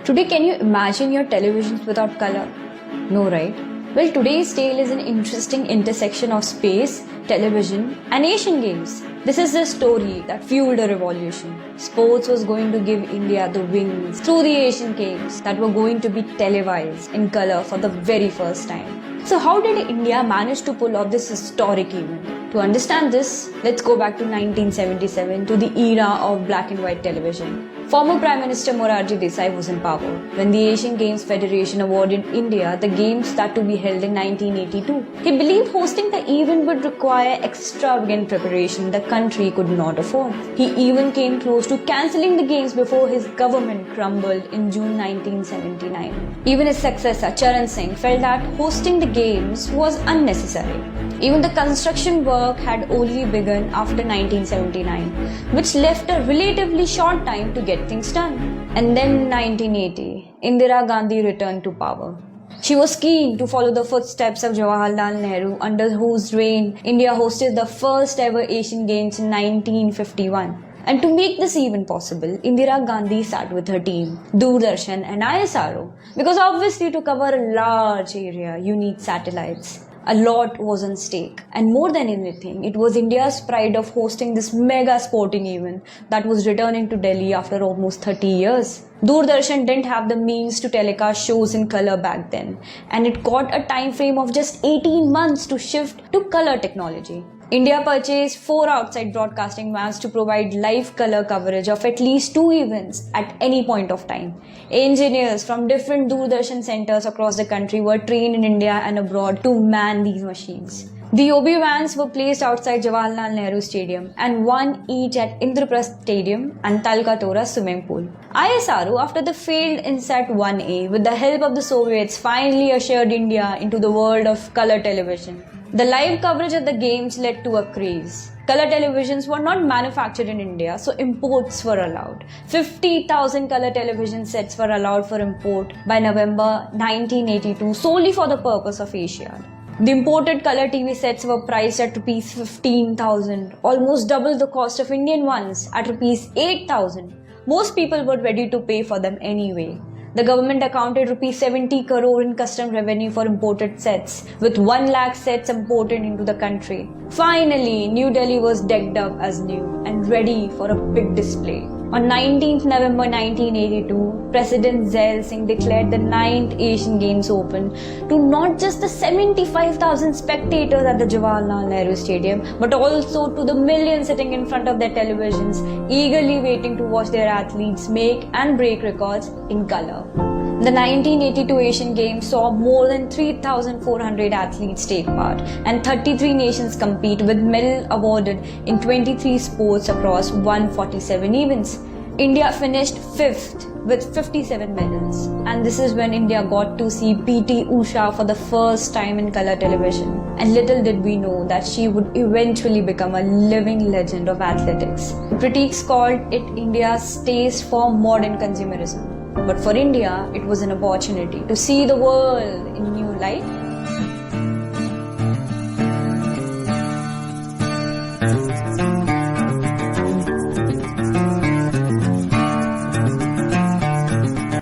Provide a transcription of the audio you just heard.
Today, can you imagine your televisions without color? No, right? Well, today's tale is an interesting intersection of space, television, and Asian Games. This is the story that fueled a revolution. Sports was going to give India the wings through the Asian Games that were going to be televised in color for the very first time. So how did India manage to pull off this historic event? To understand this, let's go back to 1977 to the era of black and white television. Former Prime Minister Morarji Desai was in power when the Asian Games Federation awarded India the games that to be held in 1982. He believed hosting the event would require extravagant preparation the country could not afford. He even came close to cancelling the games before his government crumbled in June 1979. Even his successor Charan Singh felt that hosting the games was unnecessary. Even the construction work had only begun after 1979, which left a relatively short time to get things done. And then in 1980, Indira Gandhi returned to power. She was keen to follow the footsteps of Jawaharlal Nehru, under whose reign India hosted the first ever Asian Games in 1951. And to make this even possible, Indira Gandhi sat with her team, Doordarshan and ISRO, because obviously to cover a large area, you need satellites. A lot was on stake, and more than anything, it was India's pride of hosting this mega sporting event that was returning to Delhi after almost 30 years. Doordarshan didn't have the means to telecast shows in color back then, and it got a time frame of just 18 months to shift to color technology. India purchased 4 outside broadcasting vans to provide live color coverage of at least 2 events at any point of time. Engineers from different Doordarshan centers across the country were trained in India and abroad to man these machines. The OB vans were placed outside Jawaharlal Nehru Stadium and 1 each at Indraprasth Stadium and Talkatora swimming pool. ISRO, after the failed INSAT 1A, with the help of the Soviets, finally ushered India into the world of color television. The live coverage of the games led to a craze. Color televisions were not manufactured in India, so imports were allowed. 50,000 color television sets were allowed for import by November 1982 solely for the purpose of Asiad. The imported color TV sets were priced at Rs 15,000, almost double the cost of Indian ones at Rs 8,000. Most people were ready to pay for them anyway. The government accounted Rs 70 crore in custom revenue for imported sets, with 1 lakh sets imported into the country. Finally, New Delhi was decked up as new and ready for a big display. On 19th November 1982, President Zail Singh declared the 9th Asian Games open to not just the 75,000 spectators at the Jawaharlal Nehru Stadium, but also to the millions sitting in front of their televisions, eagerly waiting to watch their athletes make and break records in color. The 1982 Asian Games saw more than 3,400 athletes take part and 33 nations compete, with medals awarded in 23 sports across 147 events. India finished 5th with 57 medals, and this is when India got to see PT Usha for the first time in color television. And little did we know that she would eventually become a living legend of athletics. Critics called it India's taste for modern consumerism. But for India, it was an opportunity to see the world in new light